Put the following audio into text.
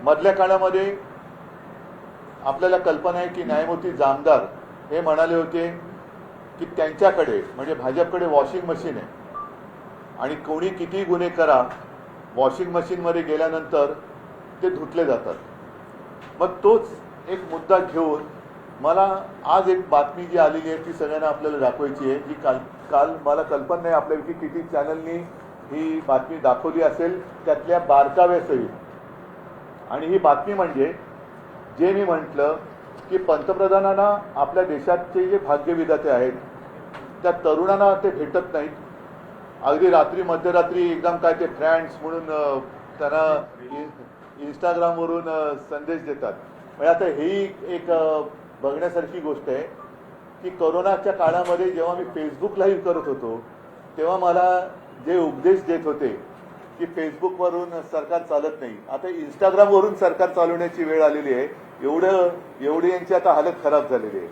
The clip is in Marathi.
मधल्या काळामध्ये आपल्याला कल्पना आहे की न्यायमूर्ती जामदार हे म्हणाले होते की त्यांच्याकडे म्हणजे भाजपकडे वॉशिंग मशीन आहे आणि कोणी किती गुन्हे करा वॉशिंग मशीनमध्ये गेल्यानंतर ते धुतले जातात. मग तोच एक मुद्दा घेऊन मला आज एक बातमी जी आलेली आहे ती सगळ्यांना आपल्याला दाखवायची आहे, जी काल मला कल्पना नाही आपल्यापैकी किती चॅनलनी ही बातमी दाखवली असेल, त्यातल्या बारकाव्यासहित. आणि ही बातमी म्हणजे जे मी म्हटलं की पंतप्रधानांना आपल्या देशाचे जे भाग्यविधाते आहेत त्या तरुणांना ते भेटत नाहीत. अगदी रात्री मध्यरात्री एकदम काय ते फ्रेंड्स म्हणून त्यांना इंस्टाग्रामवरून संदेश देतात. म्हणजे आता ही एक बघण्यासारखी गोष्ट आहे की कोरोनाच्या काळामध्ये जेव्हा मी फेसबुक लाईव्ह करत होतो तेव्हा मला जे उपदेश देत होते की फेसबुकवरून सरकार चालत नाही, आता इंस्टाग्रामवरून सरकार चालवण्याची वेळ आलेली आहे. एवढी यांची आता हालत खराब झालेली आहे.